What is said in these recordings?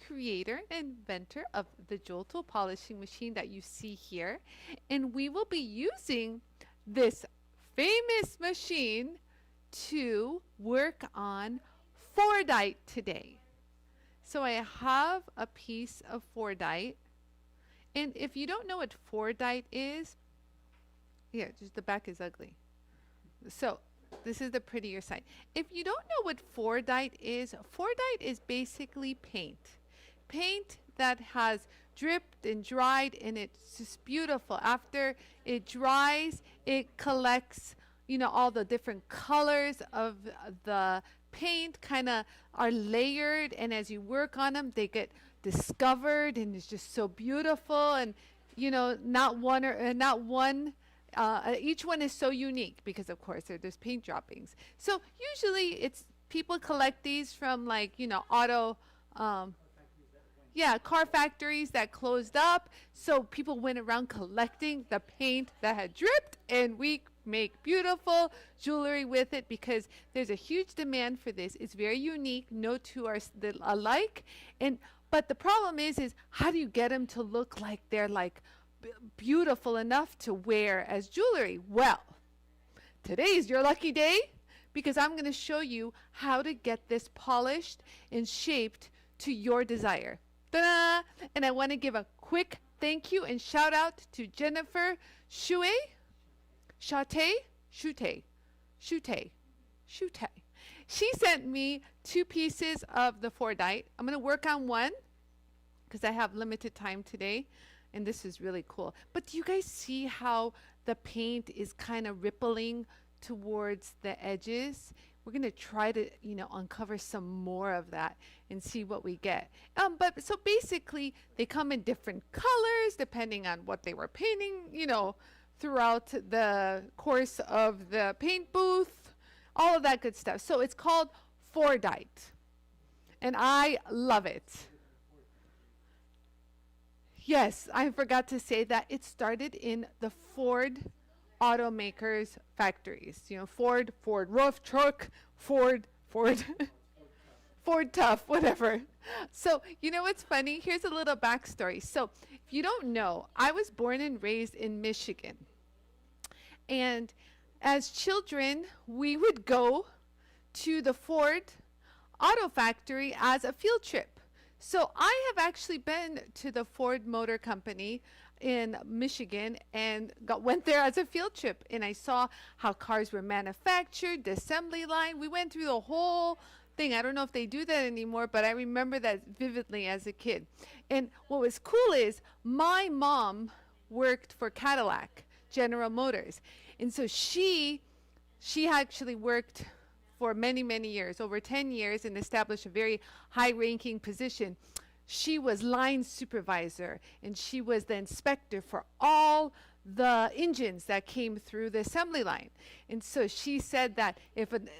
creator and inventor of the JOOLTOOL polishing machine that you see here. And we will be using this famous machine to work on Fordite today. So I have a piece of Fordite. And if you don't know what Fordite is, yeah, just the back is ugly. So this is the prettier side. If you don't know what Fordite is basically paint. Paint that has dripped and dried, and it's just beautiful. After it dries, it collects, you know, all the different colors of the paint kind of are layered, and as you work on them, they get discovered, and it's just so beautiful. And you know, each one is so unique because of course there's paint droppings. So usually it's people collect these from, like, you know, car factories that closed up. So people went around collecting the paint that had dripped, and we make beautiful jewelry with it because there's a huge demand for this. It's very unique. No two are alike. But the problem is how do you get them to look like they're like beautiful enough to wear as jewelry? Well, today's your lucky day because I'm going to show you how to get this polished and shaped to your desire. Ta-da! And I want to give a quick thank you and shout out to Jennifer Shute. She sent me 2 pieces of the Fordite. I'm going to work on one because I have limited time today, and this is really cool. But do you guys see how the paint is kind of rippling towards the edges? We're going to try to, you know, uncover some more of that and see what we get. But so basically, they come in different colors depending on what they were painting, you know, throughout the course of the paint booth, all of that good stuff. So it's called Fordite, and I love it. Yes, I forgot to say that it started in the Ford automakers factories. You know, Ford rough truck, Ford, Ford tough, whatever. So, you know what's funny? Here's a little backstory. So, if you don't know, I was born and raised in Michigan. And as children, we would go to the Ford auto factory as a field trip. So I have actually been to the Ford Motor Company in Michigan and went there as a field trip, and I saw how cars were manufactured, the assembly line. We went through the whole thing. I don't know if they do that anymore, but I remember that vividly as a kid. And what was cool is my mom worked for Cadillac, General Motors, and so she actually worked for many, many years, over 10 years, and established a very high-ranking position. She was line supervisor, and she was the inspector for all the engines that came through the assembly line. And so she said that if an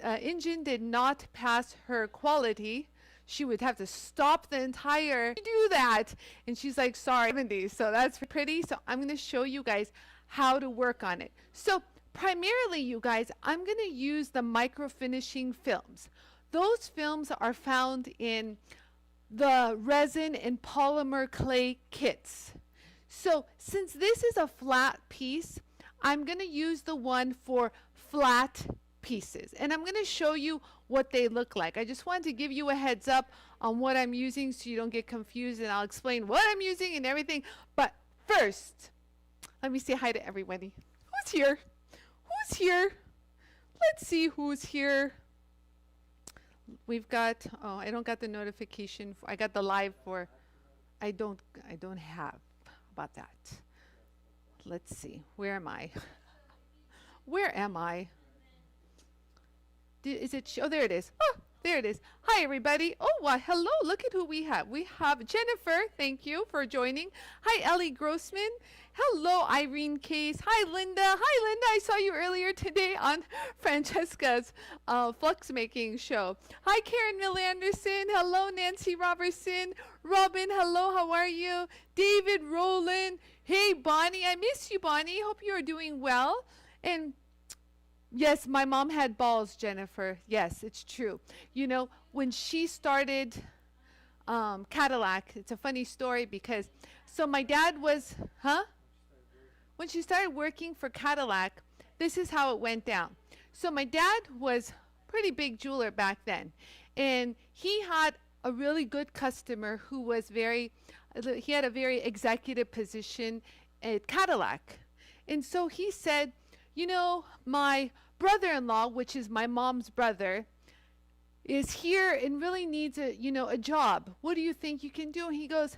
engine did not pass her quality, she would have to stop the entire do that. And she's like, sorry, 70s. So that's pretty. So I'm going to show you guys how to work on it. So primarily, you guys, I'm going to use the micro finishing films. Those films are found in the resin and polymer clay kits. So since this is a flat piece, I'm going to use the one for flat pieces, and I'm going to show you what they look like. I just wanted to give you a heads up on what I'm using so you don't get confused, and I'll explain what I'm using and everything. But first, let me say hi to everybody. Who's here? Who's here? Let's see who's here. We've got, oh, I don't got the notification. I got the live for, I don't have about that. Let's see. Where am I? Where am I? Is it? Oh, there it is. Oh, there it is. Hi, everybody. Oh, well, hello. Look at who we have. We have Jennifer. Thank you for joining. Hi, Ellie Grossman. Hello, Irene Case. Hi, Linda. Hi, Linda. I saw you earlier today on Francesca's flux making show. Hi, Karen Mill Anderson. Hello, Nancy Robertson. Robin, hello. How are you? David Rowland. Hey, Bonnie. I miss you, Bonnie. Hope you are doing well. And yes, my mom had balls, Jennifer. Yes, it's true. You know, when she started Cadillac. It's a funny story because, so my dad was, when she started working for Cadillac, this is how it went down. So my dad was a pretty big jeweler back then, and he had a really good customer who was he had a very executive position at Cadillac. And so he said, you know, my brother-in-law, which is my mom's brother, is here and really needs a job. What do you think you can do? And he goes,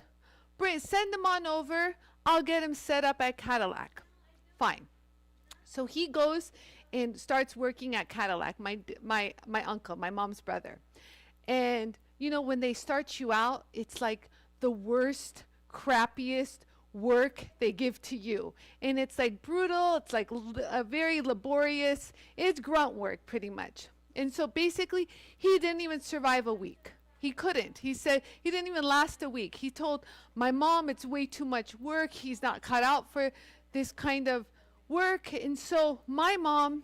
send him on over. I'll get him set up at Cadillac. Fine. So he goes and starts working at Cadillac, my uncle, my mom's brother. And, you know, when they start you out, it's like the worst, crappiest work they give to you. And it's like brutal. It's like very laborious. It's grunt work pretty much. And so basically, he didn't even survive a week. He couldn't. He said he didn't even last a week. He told my mom it's way too much work. He's not cut out for this kind of work. And so my mom,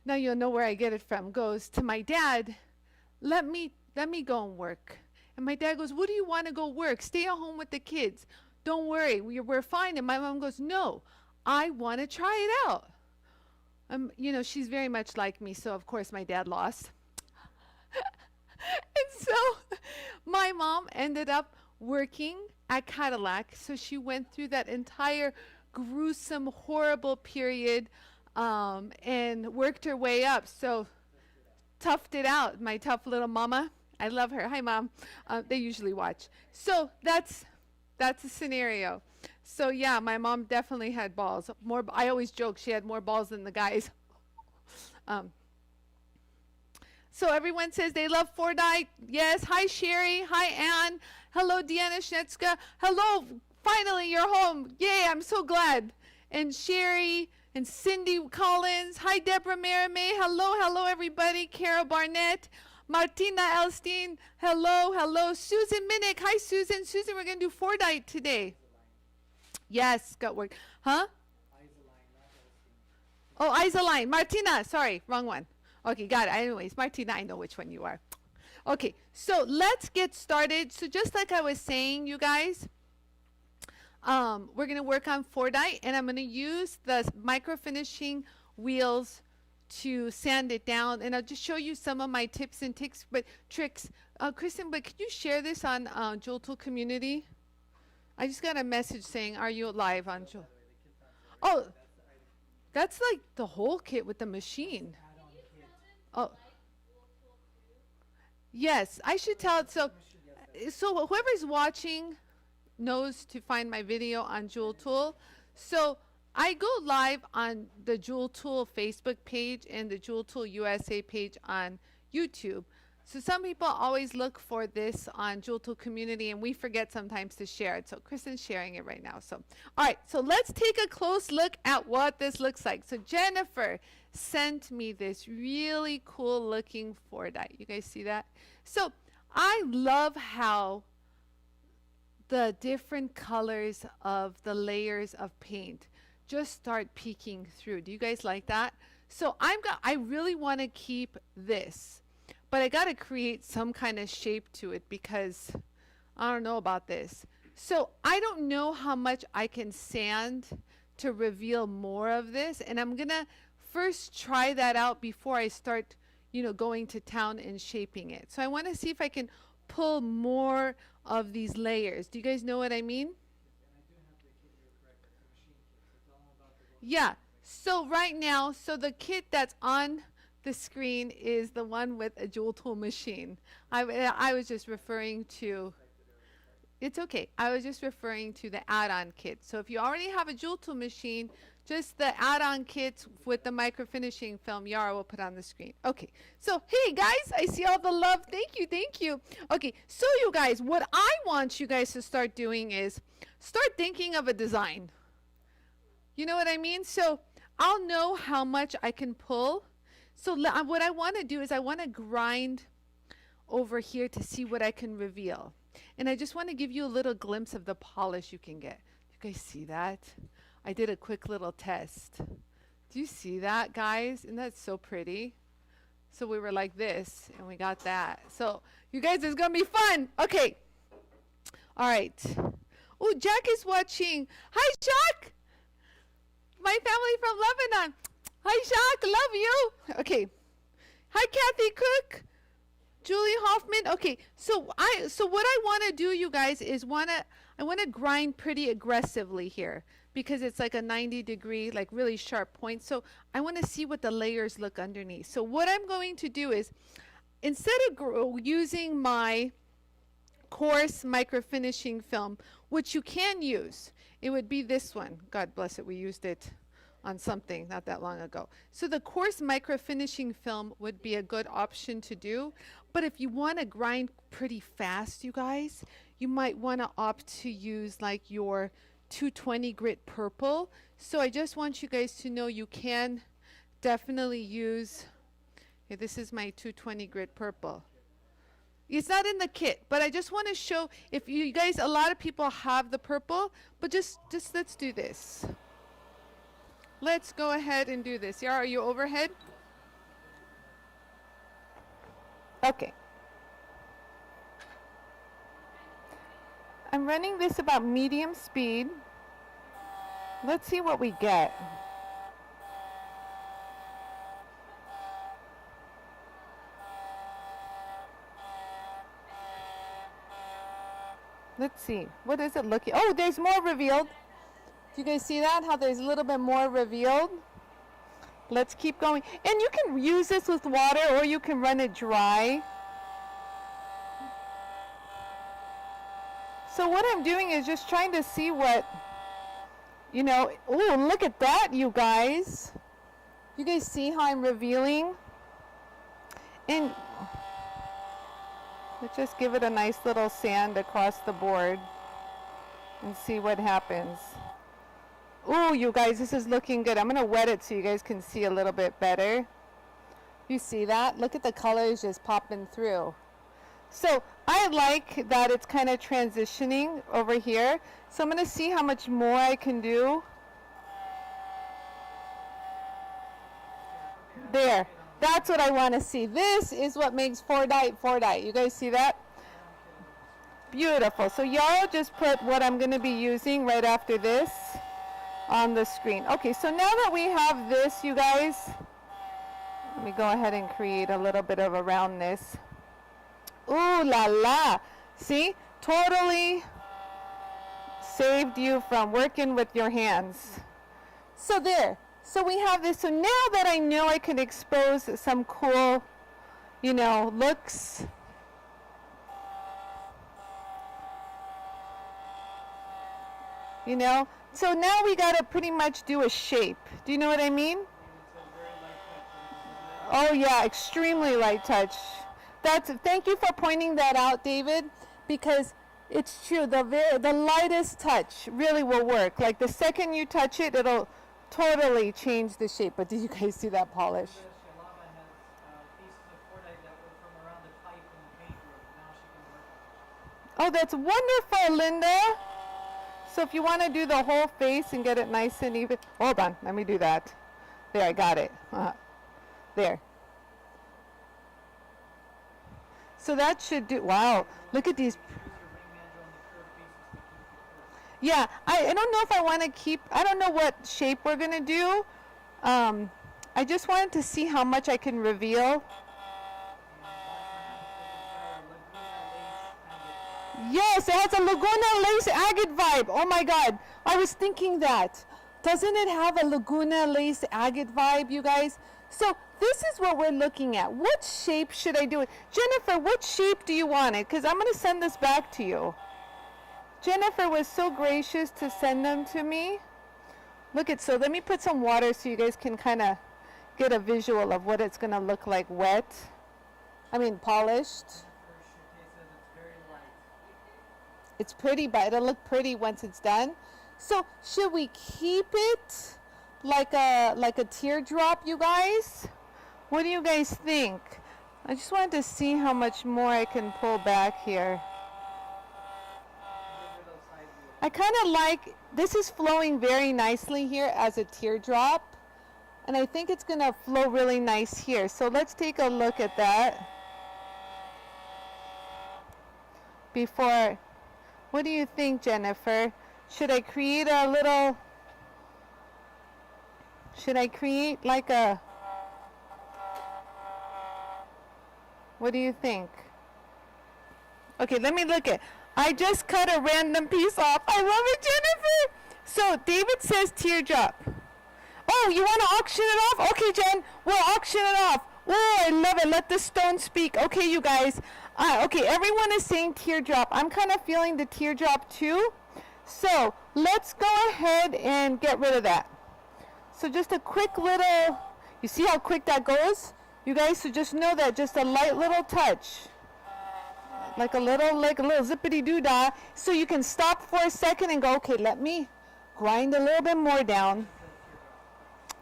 now you'll know where I get it from, goes to my dad, let me go and work. And my dad goes, what do you want to go work? Stay at home with the kids. Don't worry, we're fine. And my mom goes, no, I want to try it out. You know, she's very much like me, so of course my dad lost. And so my mom ended up working at Cadillac. So she went through that entire gruesome, horrible period and worked her way up. So toughed it out, my tough little mama. I love her. Hi, Mom. They usually watch. So that's a scenario. So yeah, my mom definitely had balls. More. I always joke she had more balls than the guys. So everyone says they love Fordite. Yes. Hi, Sherry. Hi, Anne. Hello, Deanna Schnetska. Hello. Finally, you're home. Yay, I'm so glad. And Sherry and Cindy Collins. Hi, Deborah Maramay. Hello, everybody. Carol Barnett. Martina Elstein. Hello. Susan Minnick. Hi, Susan. Susan, we're going to do Fordite today. Yes, got work. Huh? Oh, Isaline. Martina. Sorry, wrong one. Okay, got it. Anyways, Martina, I know which one you are. Okay, so let's get started. So just like I was saying, you guys, we're going to work on Fordite, and I'm going to use the microfinishing wheels to sand it down, and I'll just show you some of my tips and tricks. Kristen, but could you share this on JOOLTOOL community? I just got a message saying, are you live on JOOLTOOL? Oh, that's like the whole kit with the machine. Oh, yes, I should tell it. So whoever's watching knows to find my video on JOOLTOOL. So I go live on the JOOLTOOL Facebook page and the JOOLTOOL USA page on YouTube. So some people always look for this on JOOLTOOL community, and we forget sometimes to share it. So Kristen's sharing it right now. So, all right, so let's take a close look at what this looks like. So Jennifer sent me this really cool looking Fordite. You guys see that? So I love how the different colors of the layers of paint just start peeking through. Do you guys like that? So I really want to keep this. But I got to create some kind of shape to it because I don't know about this. So I don't know how much I can sand to reveal more of this. And I'm going to first try that out before I start, going to town and shaping it. So I want to see if I can pull more of these layers. Do you guys know what I mean? Yeah. So right now, the kit that's on the screen is the one with a JOOLTOOL machine. I was just referring to, it's okay. I was just referring to the add-on kit. So if you already have a JOOLTOOL machine, just the add-on kit with the microfinishing film, Yara will put on the screen. Okay, so hey guys, I see all the love. Thank you. Okay, so you guys, what I want you guys to start doing is start thinking of a design. You know what I mean? So I'll know how much I can pull. So what I want to do is I want to grind over here to see what I can reveal. And I just want to give you a little glimpse of the polish you can get. You guys see that? I did a quick little test. Do you see that, guys? Isn't that so pretty? So we were like this, and we got that. So you guys, it's going to be fun. Okay. All right. Oh, Jack is watching. Hi, Jack. My family from Lebanon. Hi, Jack. Love you. Okay. Hi, Kathy Cook. Julie Hoffman. Okay. So what I want to do, you guys, is I want to grind pretty aggressively here because it's like a 90-degree, like really sharp point. So I want to see what the layers look underneath. So what I'm going to do is, instead of using my coarse microfinishing film, which you can use, it would be this one. God bless it. We used it on something not that long ago. So the coarse microfinishing film would be a good option to do. But if you want to grind pretty fast, you guys, you might want to opt to use like your 220 grit purple. So I just want you guys to know you can definitely use, okay, this is my 220 grit purple. It's not in the kit, but I just want to show, if you guys, a lot of people have the purple, but just let's do this. Let's go ahead and do this. Yara, are you overhead? Okay. I'm running this about medium speed. Let's see what we get. Let's see. What is it looking? Oh, there's more revealed. Do you guys see that? How there's a little bit more revealed? Let's keep going. And you can use this with water or you can run it dry. So what I'm doing is just trying to see what, you know, oh, look at that, you guys. You guys see how I'm revealing? And let's just give it a nice little sand across the board and see what happens. Oh, you guys, this is looking good. I'm going to wet it so you guys can see a little bit better. You see that? Look at the colors just popping through. So I like that it's kind of transitioning over here. So I'm going to see how much more I can do. There. That's what I want to see. This is what makes Fordite. You guys see that? Beautiful. So y'all just put what I'm going to be using right after this on the screen. Okay, so now that we have this, you guys, let me go ahead and create a little bit of a roundness. Ooh la la. See? Totally saved you from working with your hands. So there. So we have this. So now that I know I can expose some cool, you know, looks. You know? So now we got to pretty much do a shape. Do you know what I mean? Oh yeah, extremely light touch. Thank you for pointing that out, David, because it's true. The lightest touch really will work. Like the second you touch it, it'll totally change the shape. But did you guys see that polish? Oh, that's wonderful, Linda. So if you want to do the whole face and get it nice and even, hold on, let me do that. There, I got it. There. So that should do, wow, look at these. Yeah, I don't know if I want to keep, I don't know what shape we're going to do. I just wanted to see how much I can reveal. Yes, it has a Laguna lace agate vibe. Oh my God, I was thinking that. Doesn't it have a Laguna lace agate vibe, you guys? So this is what we're looking at. What shape should I do it? Jennifer, what shape do you want it? Because I'm going to send this back to you. Jennifer was so gracious to send them to me. Look at, so let me put some water so you guys can kind of get a visual of what it's going to look like wet. I mean polished. It's pretty, but it'll look pretty once it's done. So should we keep it like a teardrop, you guys? What do you guys think? I just wanted to see how much more I can pull back here. I kind of like, this is flowing very nicely here as a teardrop. And I think it's going to flow really nice here. So let's take a look at that. Before, what do you think, Jennifer? Should I create a little, should I create like a, what do you think? Okay, let me look at, I just cut a random piece off. I love it, Jennifer. So David says teardrop. Oh, you want to auction it off? Okay, Jen, we'll auction it off. Oh, I love it. Let the stone speak. Okay, you guys. Okay, everyone is saying teardrop. I'm kind of feeling the teardrop too. So let's go ahead and get rid of that. So just a quick little, you see how quick that goes? You guys, so just know that just a light little touch. Like a little zippity doo dah. So you can stop for a second and go, okay, let me grind a little bit more down.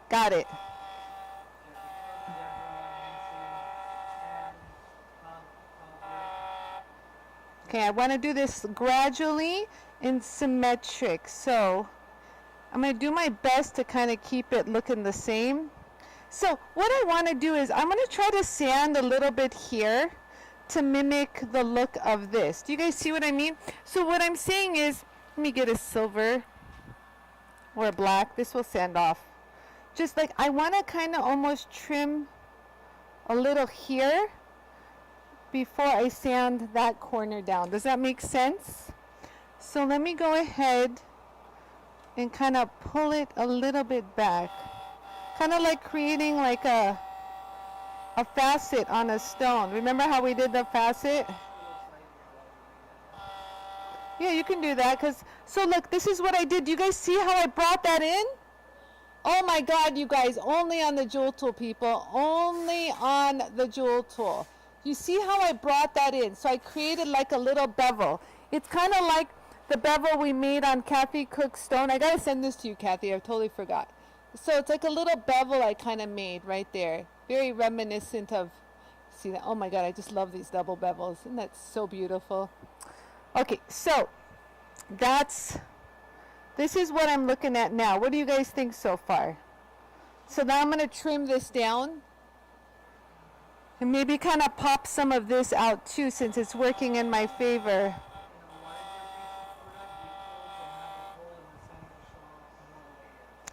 Got it. Okay, I want to do this gradually and symmetric. So I'm going to do my best to kind of keep it looking the same. So what I want to do is I'm going to try to sand a little bit here to mimic the look of this. Do you guys see what I mean? So what I'm saying is, let me get a silver or a black. This will sand off. Just like I want to kind of almost trim a little here before I sand that corner down. Does that make sense? So let me go ahead and kind of pull it a little bit back. Kind of like creating like a facet on a stone. Remember how we did the facet? Yeah, you can do that. So look, this is what I did. Do you guys see how I brought that in? Oh my God, you guys, only on the Jool Tool, people. Only on the Jool Tool. You see how I brought that in? So I created like a little bevel. It's kind of like the bevel we made on Kathy Cook's stone. I got to send this to you, Kathy. I totally forgot. So it's like a little bevel I kind of made right there. Very reminiscent of, see that? Oh my God, I just love these double bevels. Isn't that so beautiful? Okay, so this is what I'm looking at now. What do you guys think so far? So now I'm going to trim this down. And maybe kind of pop some of this out too, since it's working in my favor.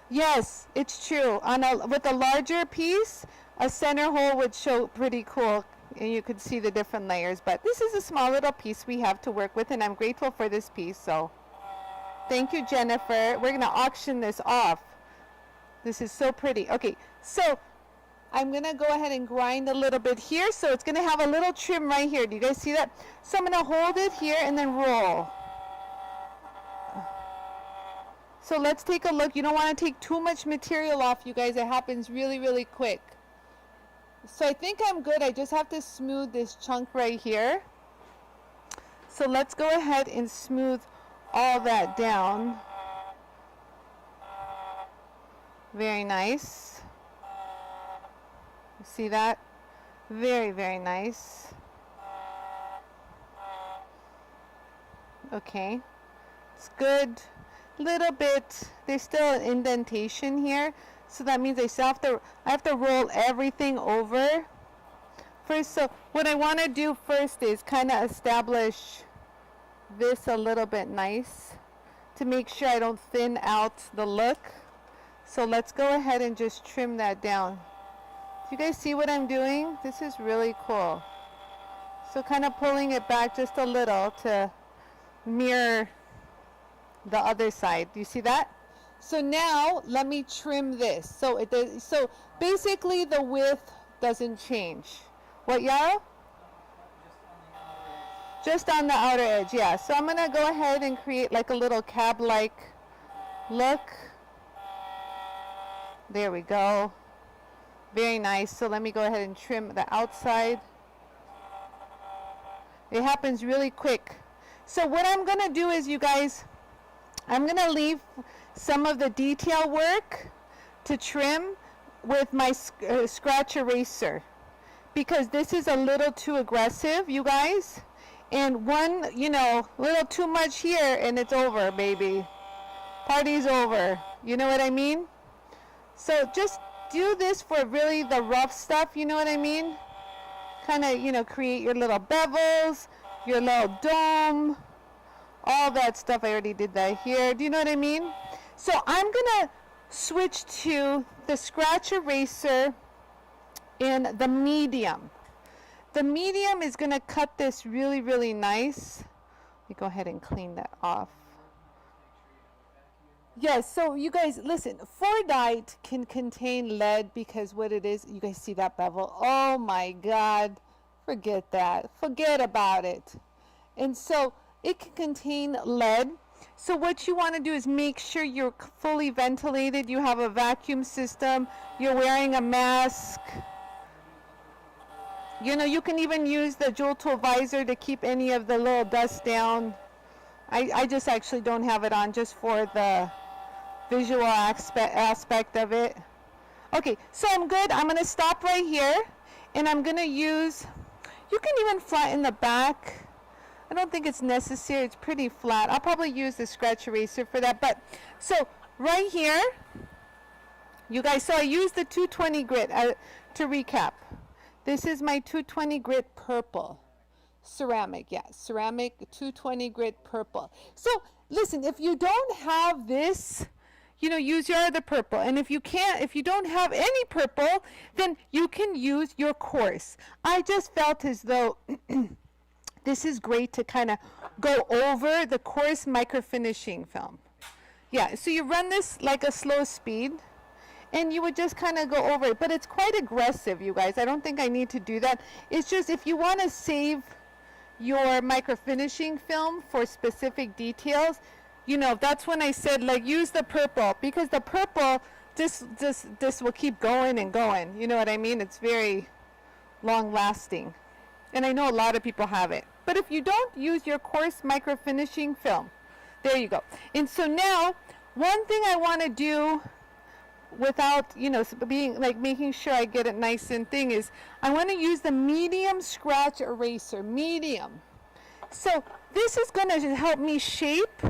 Yes, it's true. With a larger piece, a center hole would show pretty cool. And you could see the different layers. But this is a small little piece we have to work with. And I'm grateful for this piece. So thank you, Jennifer. We're going to auction this off. This is so pretty. Okay, so I'm going to go ahead and grind a little bit here. So it's going to have a little trim right here. Do you guys see that? So I'm going to hold it here and then roll. So let's take a look. You don't want to take too much material off, you guys. It happens really, really quick. So I think I'm good. I just have to smooth this chunk right here. So let's go ahead and smooth all that down. Very nice. See that? Very, very nice. Okay. It's good. Little bit. There's still an indentation here. So that means I have to roll everything over first. So what I want to do first is kind of establish this a little bit nice to make sure I don't thin out the look. So let's go ahead and just trim that down. Do you guys see what I'm doing? This is really cool. So kind of pulling it back just a little to mirror the other side. Do you see that? So now let me trim this. So so basically the width doesn't change. What, Yarrow? Just on the outer edge, yeah. So I'm going to go ahead and create like a little cab-like look. There we go. Very nice. So let me go ahead and trim the outside. It happens really quick. So what I'm going to do is, you guys, I'm going to leave some of the detail work to trim with my scratch eraser, because this is a little too aggressive, you guys. And one, little too much here and it's over, baby. Party's over. You know what I mean? So just do this for really the rough stuff, you know what I mean? Kind of, you know, create your little bevels, your little dome, all that stuff. I already did that here. Do you know what I mean? So I'm gonna switch to the scratch eraser in the medium. The medium is gonna cut this really, really nice. Let me go ahead and clean that off. Yes, so you guys, listen, Fordite can contain lead because what it is, you guys see that bevel? Oh my God, forget that. Forget about it. And so it can contain lead. So what you want to do is make sure you're fully ventilated, you have a vacuum system, you're wearing a mask. You know, you can even use the JOOLTOOL visor to keep any of the little dust down. I just actually don't have it on just for the visual aspect of it. Okay, so I'm good. I'm going to stop right here, and I'm going to use, you can even flatten the back. I don't think it's necessary. It's pretty flat. I'll probably use the scratch eraser for that. But so right here, you guys, so I used the 220 grit to recap. This is my 220 grit purple ceramic. Yeah, ceramic 220 grit purple. So listen, if you don't have this, you know, use your other purple. And if you can't, if you don't have any purple, then you can use your coarse. I just felt as though this is great to kind of go over the coarse microfinishing film. Yeah, so you run this like a slow speed, and you would just kind of go over it. But it's quite aggressive, you guys. I don't think I need to do that. It's just if you want to save your microfinishing film for specific details, you know, that's when I said, like, use the purple, because the purple, this will keep going and going. You know what I mean? It's very long lasting. And I know a lot of people have it. But if you don't, use your coarse microfinishing film. There you go. And so now, one thing I want to do without, you know, being like making sure I get it nice and thing is I want to use the medium scratch eraser. Medium. So this is going to help me shape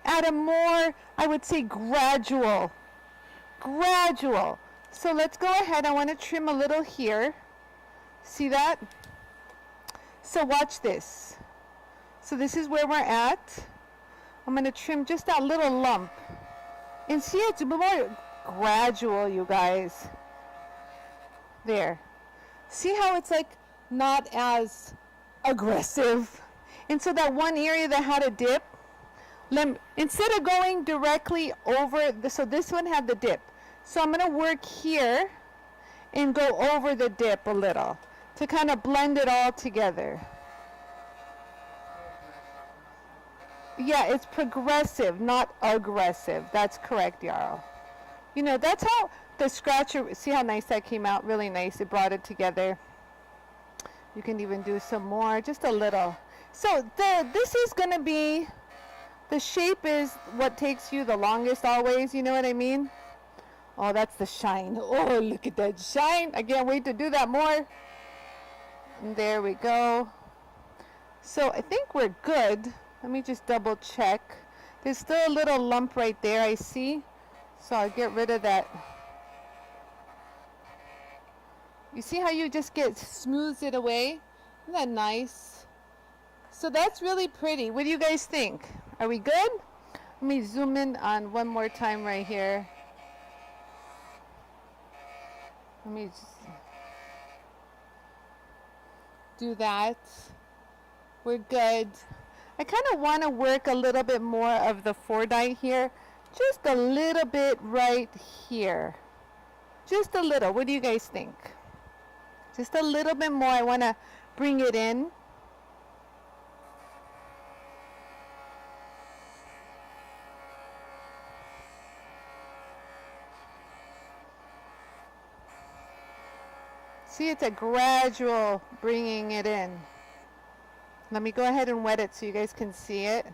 at a more, I would say, gradual. So let's go ahead. I want to trim a little here. See that? So watch this. So this is where we're at. I'm going to trim just that little lump. And see, it's more gradual, you guys. There. See how it's like not as aggressive? And so that one area that had a dip, instead of going directly over, so this one had the dip. So I'm going to work here and go over the dip a little to kind of blend it all together. Yeah, it's progressive, not aggressive. That's correct, Yarrow. You know, that's how the scratcher, see how nice that came out? Really nice. It brought it together. You can even do some more, just a little. So this is going to be, the shape is what takes you the longest always, you know what I mean? Oh, that's the shine. Oh, look at that shine. I can't wait to do that more. And there we go. So I think we're good. Let me just double check. There's still a little lump right there, I see. So I'll get rid of that. You see how you just smooths it away? Isn't that nice? So that's really pretty. What do you guys think? Are we good? Let me zoom in on one more time right here. Let me just do that. We're good. I kind of want to work a little bit more of the Fordite here. Just a little bit right here. Just a little. What do you guys think? Just a little bit more. I want to bring it in. See, it's a gradual bringing it in. Let me go ahead and wet it so you guys can see it,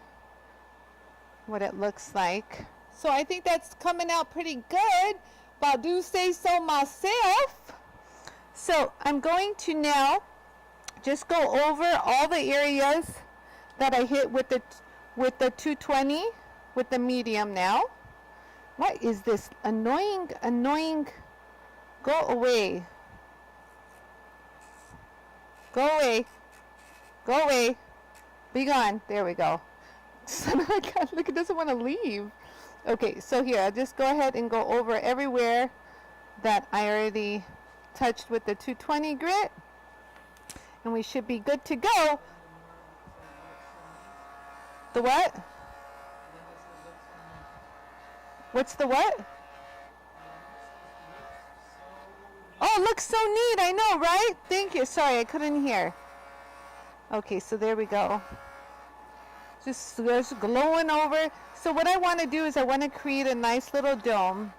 what it looks like. So I think that's coming out pretty good, but I do say so myself. So I'm going to now just go over all the areas that I hit with the 220 with the medium now. What is this annoying Go away. Go away. Go away. Be gone. There we go. Son of a gun. Look, it doesn't want to leave. Okay, so here, I'll just go ahead and go over everywhere that I already touched with the 220 grit. And we should be good to go. The what? What's the what? Oh, looks so neat. I know, right? Thank you. Sorry, I couldn't hear. Okay, so there we go. Just glowing over. So what I want to do is I want to create a nice little dome.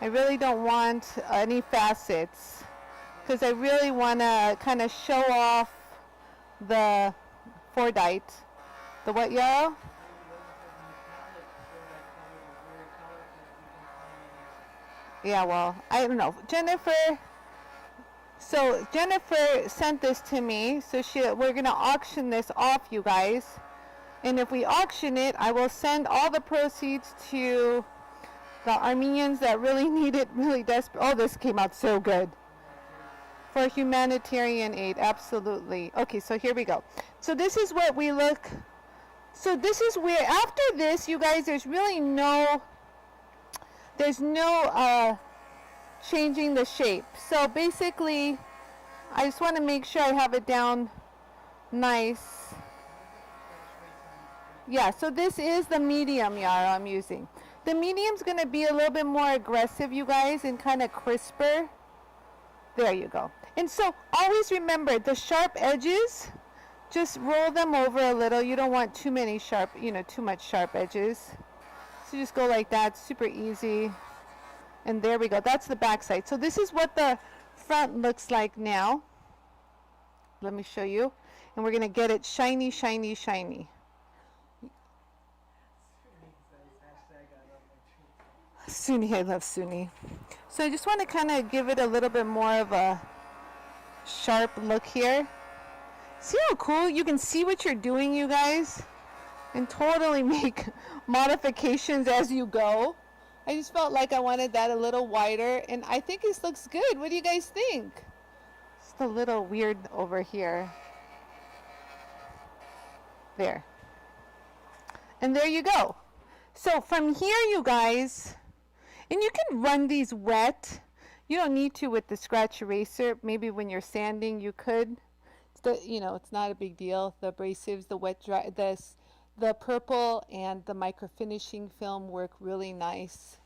I really don't want any facets because I really want to kind of show off the Fordite. The what, yellow? Yeah, well, I don't know. Jennifer sent this to me, so we're going to auction this off, you guys. And if we auction it, I will send all the proceeds to the Armenians that really need it, really desperate. Oh, this came out so good. For humanitarian aid, absolutely. Okay, so here we go. So this is what we look. So this is where, after this, you guys, there's no changing the shape. So basically, I just want to make sure I have it down nice. Yeah, so this is the medium, Yara, I'm using. The medium's going to be a little bit more aggressive, you guys, and kind of crisper. There you go. And so always remember, the sharp edges, just roll them over a little. You don't want too many sharp, too much sharp edges. So just go like that, super easy. And there we go. That's the back side. So this is what the front looks like now. Let me show you. And we're going to get it shiny, shiny, shiny. Suni, I love Suni. So I just want to kind of give it a little bit more of a sharp look here. See how cool? You can see what you're doing, you guys, and totally make modifications as you go. I just felt like I wanted that a little wider, and I think this looks good. What do you guys think? Just a little weird over here. There. And there you go. So from here, you guys, and you can run these wet. You don't need to with the scratch eraser. Maybe when you're sanding, you could. It's not a big deal. The abrasives, the wet dry, the purple and the micro finishing film work really nice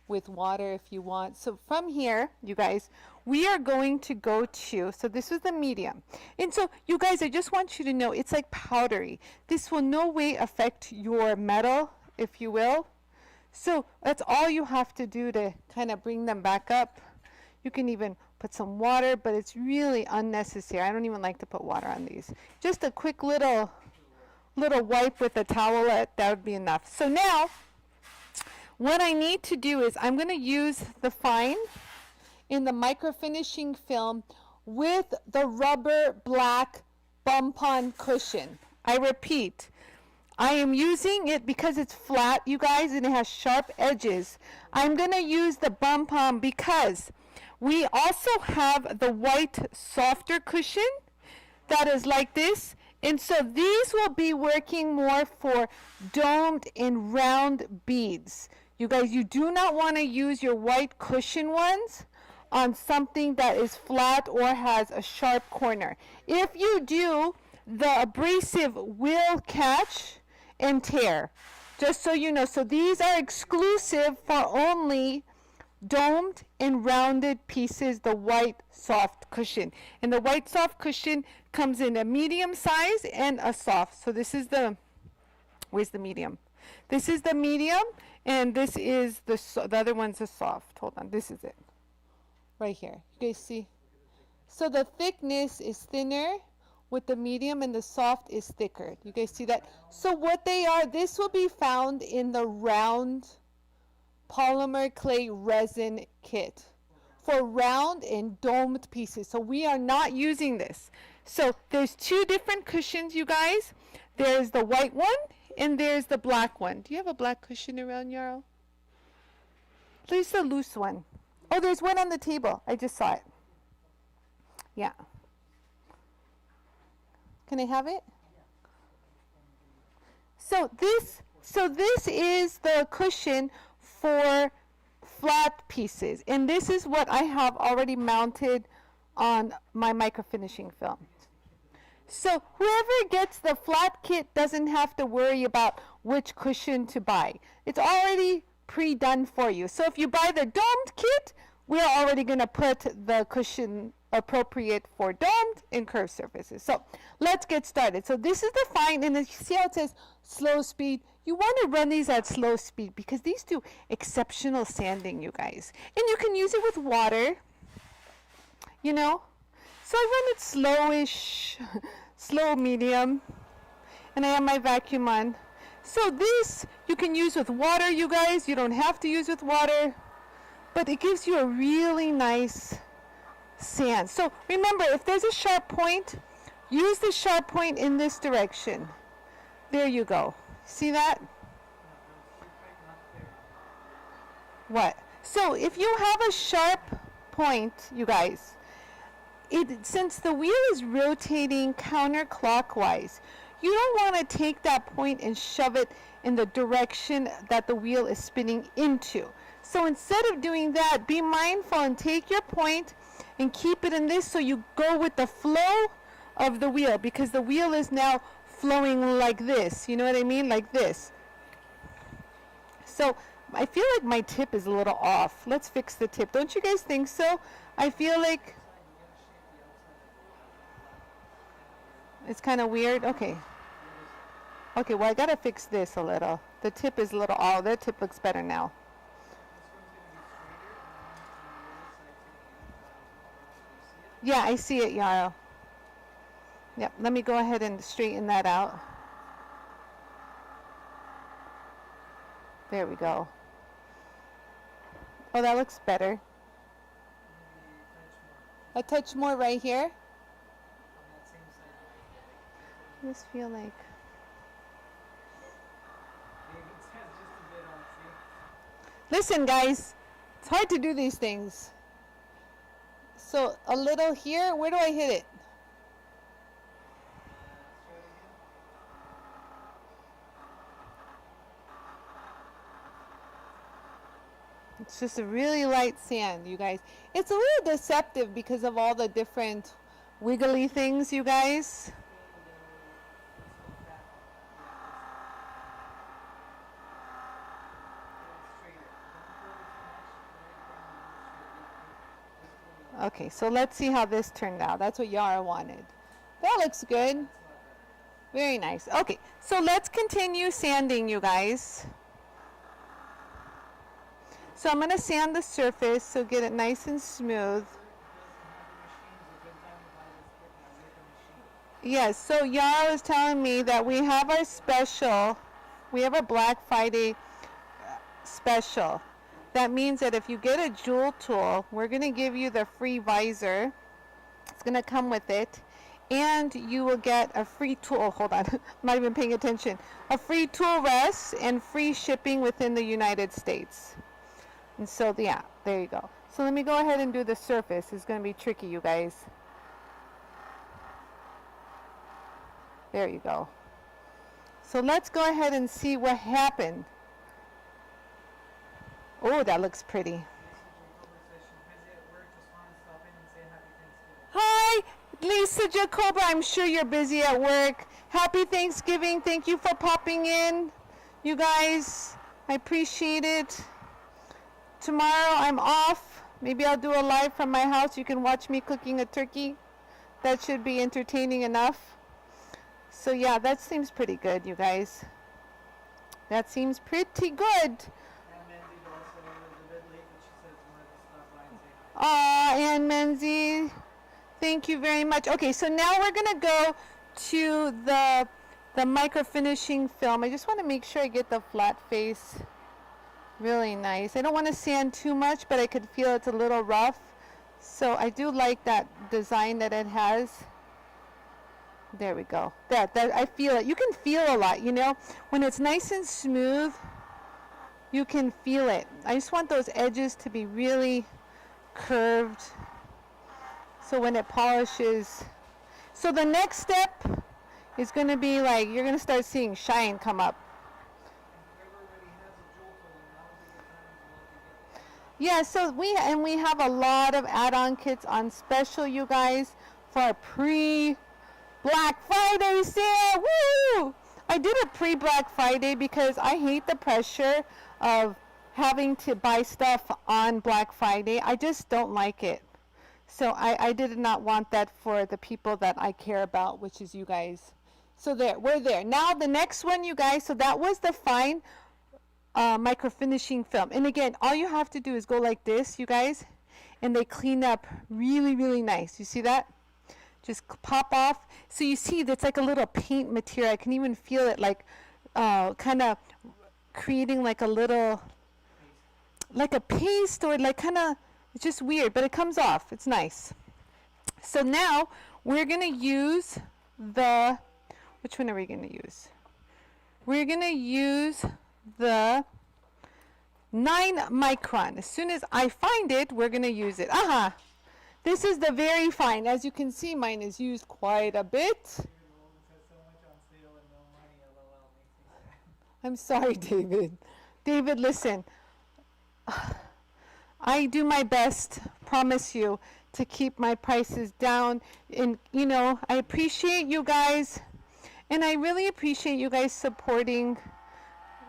with water if you want. So from here, you guys, we are going to go to, so this is the medium. And so you guys, I just want you to know it's like powdery. This will no way affect your metal, if you will. So that's all you have to do to kind of bring them back up. You can even put some water, but it's really unnecessary. I don't even like to put water on these. Just a quick little wipe with a towelette, that would be enough. So now, what I need to do is I'm going to use the fine in the micro finishing film with the rubber black bump-on cushion. I repeat, I am using it because it's flat, you guys, and it has sharp edges. I'm going to use the bump-on because we also have the white softer cushion that is like this. And so these will be working more for domed and round beads. You guys, you do not want to use your white cushion ones on something that is flat or has a sharp corner. If you do, the abrasive will catch and tear. Just so you know. So these are exclusive for only domed and rounded pieces, the white soft cushion. And the white soft cushion comes in a medium size and a soft. So this is where's the medium? This is the medium, and this is the other one's a soft. Hold on, this is it. Right here. You guys see? So the thickness is thinner with the medium, and the soft is thicker. You guys see that? So what they are, this will be found in the round polymer clay resin kit for round and domed pieces. So we are not using this. So there's two different cushions, you guys. There's the white one and there's the black one. Do you have a black cushion around, Yarrow? Please, the loose one. Oh, there's one on the table. I just saw it. Yeah. Can I have it? So this is the cushion for flat pieces, and this is what I have already mounted on my microfinishing film. So whoever gets the flat kit doesn't have to worry about which cushion to buy. It's already pre-done for you. So if you buy the domed kit, we're already going to put the cushion appropriate for domed and curved surfaces. So let's get started. So this is the fine, and you see how it says slow speed? You want to run these at slow speed because these do exceptional sanding, you guys. And you can use it with water, you know. So I run it slowish, slow medium, and I have my vacuum on. So this you can use with water, you guys. You don't have to use with water, but it gives you a really nice sand. So remember, if there's a sharp point, use the sharp point in this direction. There you go. See that? What? So if you have a sharp point, you guys, since the wheel is rotating counterclockwise, you don't want to take that point and shove it in the direction that the wheel is spinning into. So instead of doing that, be mindful and take your point and keep it in this so you go with the flow of the wheel, because the wheel is now flowing like this. You know what I mean? Like this. So I feel like my tip is a little off. Let's fix the tip. Don't you guys think so? I feel like it's kind of weird. Okay. Okay, well, I got to fix this a little. The tip is a little, oh, that tip looks better now. Yeah, I see it, Yarrow. Yep, let me go ahead and straighten that out. There we go. Oh, that looks better. A touch more right here. I just feel like... Listen, guys, it's hard to do these things. So a little here, where do I hit it? It's just a really light sand, you guys. It's a little deceptive because of all the different wiggly things, you guys. Okay, so let's see how this turned out. That's what Yara wanted. That looks good. Very nice. Okay, so let's continue sanding, you guys. So I'm going to sand the surface, so get it nice and smooth. Yes, so Yara was telling me that we have our special, we have a Black Friday special. That means that if you get a JOOL tool, we're going to give you the free visor. It's going to come with it. And you will get a free tool. Hold on, I'm not even paying attention. A free tool rest and free shipping within the United States. And so, yeah, there you go. So let me go ahead and do the surface. It's going to be tricky, you guys. There you go. So let's go ahead and see what happened. Oh, that looks pretty. Hi, Lisa Jacoba. I'm sure you're busy at work. Happy Thanksgiving. Thank you for popping in, you guys. I appreciate it. Tomorrow I'm off. Maybe I'll do a live from my house. You can watch me cooking a turkey. That should be entertaining enough. So yeah, that seems pretty good, you guys. That seems pretty good. Ann Menzie, thank you very much. Okay, so now we're going to go to the microfinishing film. I just want to make sure I get the flat face really nice. I don't want to sand too much, but I could feel it's a little rough. So I do like that design that it has. There we go. That I feel it. You can feel a lot, you know. When it's nice and smooth, you can feel it. I just want those edges to be really curved. So when it polishes, so the next step is going to be like, you're going to start seeing shine come up. Yeah, so we have a lot of add-on kits on special, you guys, for our pre-Black Friday sale. Woo! I did a pre-Black Friday because I hate the pressure of having to buy stuff on Black Friday. I just don't like it. So I did not want that for the people that I care about, which is you guys. So there, we're there. Now the next one, you guys, so that was the fine micro finishing film. And again, all you have to do is go like this, you guys, and they clean up really, really nice. You see that? Just pop off. So you see that's like a little paint material. I can even feel it like kind of creating like a little, like a paste, or like kind of, it's just weird, but it comes off. It's nice. So now we're going to use the, which one are we going to use? We're going to use the 9 micron. As soon as I find it, we're going to use it. Aha! This is the very fine. As you can see, mine is used quite a bit. I'm sorry, David. David, listen. I do my best, promise you, to keep my prices down. And, you know, I appreciate you guys. And I really appreciate you guys supporting,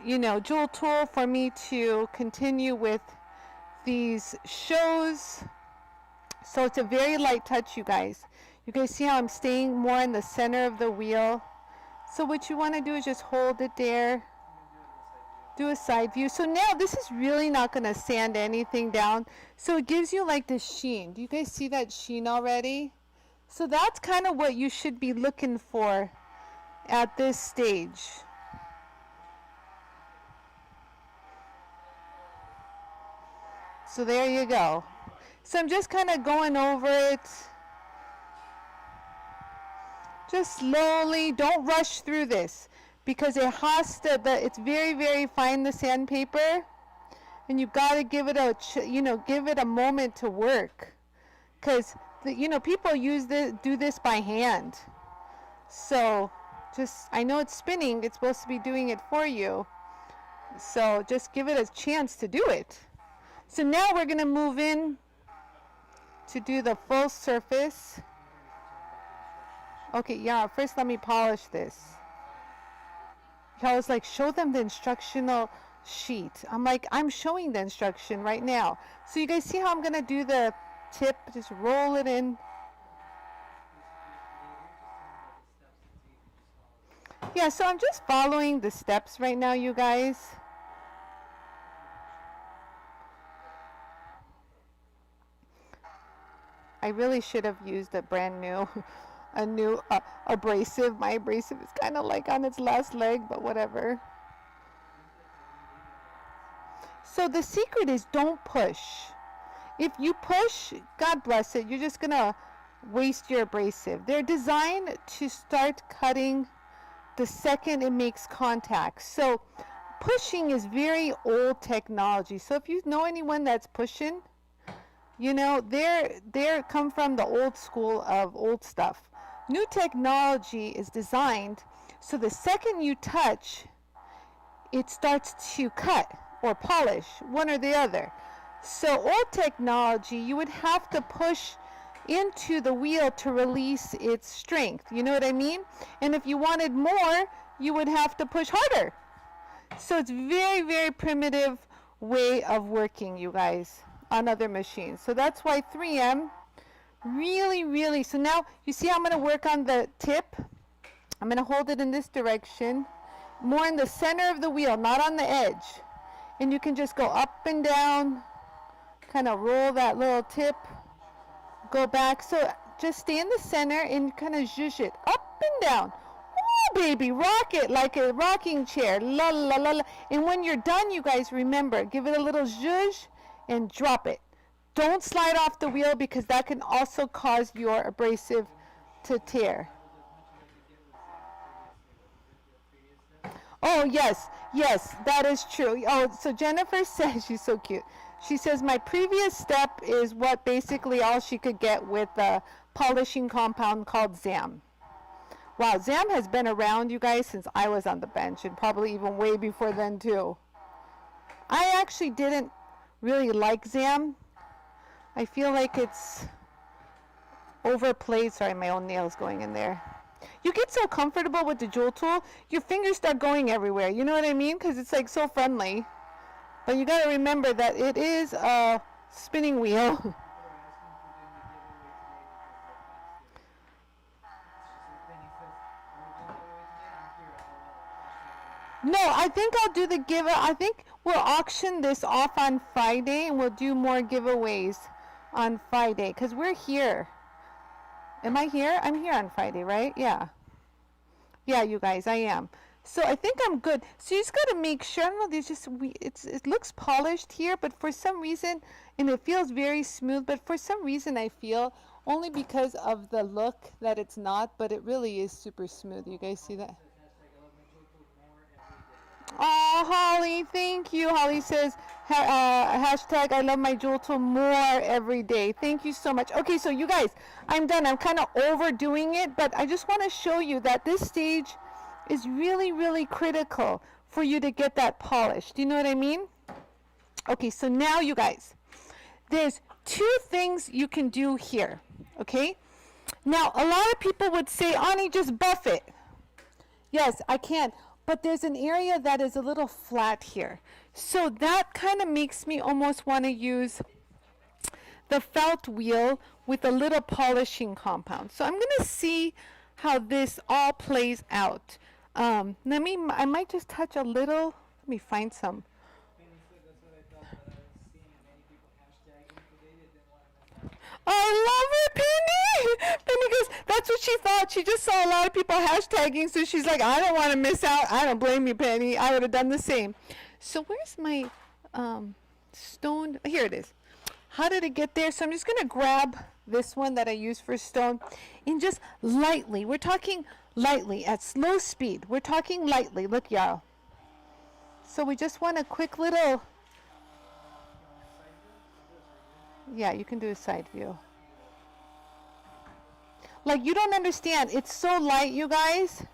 you know, JOOLTOOL for me to continue with these shows. So it's a very light touch, you guys. You guys see how I'm staying more in the center of the wheel. So what you want to do is just hold it there. Do a side view. So now this is really not going to sand anything down. So it gives you like this sheen. Do you guys see that sheen already? So that's kind of what you should be looking for at this stage. So there you go. So I'm just kind of going over it. Just slowly. Don't rush through this, because it has to, it's very, very fine, the sandpaper, and you got to give it a, give it a moment to work, because people do this by hand. So just, I know it's spinning, it's supposed to be doing it for you, so just give it a chance to do it. So now we're going to move in to do the full surface. Okay, yeah, first let me polish this. I was like, show them the instructional sheet. I'm like, I'm showing the instruction right now. So you guys see how I'm going to do the tip? Just roll it in. Yeah, so I'm just following the steps right now, you guys. I really should have used a brand new a new abrasive. My abrasive is kind of like on its last leg, but whatever. So the secret is don't push. If you push, God bless it, you're just gonna waste your abrasive. They're designed to start cutting the second it makes contact. So pushing is very old technology. So if you know anyone that's pushing, they're come from the old school of old stuff. New technology is designed so the second you touch, it starts to cut or polish, one or the other. So old technology, you would have to push into the wheel to release its strength. You know what I mean? And if you wanted more, you would have to push harder. So it's very, very primitive way of working, you guys, on other machines. So that's why 3M really, so now you see how I'm going to work on the tip. I'm going to hold it in this direction, more in the center of the wheel, not on the edge. And you can just go up and down, kind of roll that little tip, go back. So just stay in the center and kind of zhuzh it up and down. Oh baby, rock it like a rocking chair. La la la la. And when you're done, you guys, remember, give it a little zhuzh and drop it. Don't slide off the wheel, because that can also cause your abrasive to tear. Oh, yes, that is true. Oh, so Jennifer says, she's so cute. She says my previous step is what basically all she could get with the polishing compound called ZAM. Wow, ZAM has been around, you guys, since I was on the bench, and probably even way before then too. I actually didn't really like ZAM. I feel like it's overplayed. Sorry, my own nail's going in there. You get so comfortable with the Jool tool, your fingers start going everywhere. You know what I mean? Because it's like so friendly. But you got to remember that it is a spinning wheel. No, I think I'll do the give. I think we'll auction this off on Friday, and we'll do more giveaways on Friday because we're here. Am I here? I'm here on Friday, right? Yeah. Yeah, you guys, I am. So I think I'm good. So you just got to make sure. I don't know. There's just it looks polished here, but for some reason, and it feels very smooth. But for some reason, I feel only because of the look that it's not. But it really is super smooth. You guys see that? Oh, Holly, thank you. Holly says, hashtag I love my Jool tool more every day. Thank you so much. Okay, so you guys, I'm done. I'm kind of overdoing it, but I just want to show you that this stage is really, really critical for you to get that polished. Do you know what I mean? Okay, so now you guys, there's two things you can do here, okay? Now, a lot of people would say, Anie, just buff it. Yes, I can. But there's an area that is a little flat here. So that kind of makes me almost want to use the felt wheel with a little polishing compound. So I'm going to see how this all plays out. I might just touch a little. Let me find some. I love her, Penny! Penny goes, that's what she thought. She just saw a lot of people hashtagging, so she's like, I don't want to miss out. I don't blame you, Penny. I would have done the same. So where's my stone? Here it is. How did it get there? So I'm just going to grab this one that I use for stone and just lightly. We're talking lightly at slow speed. We're talking lightly. Look, y'all. So we just want a quick little... Yeah, you can do a side view. Like, you don't understand. It's so light, you guys.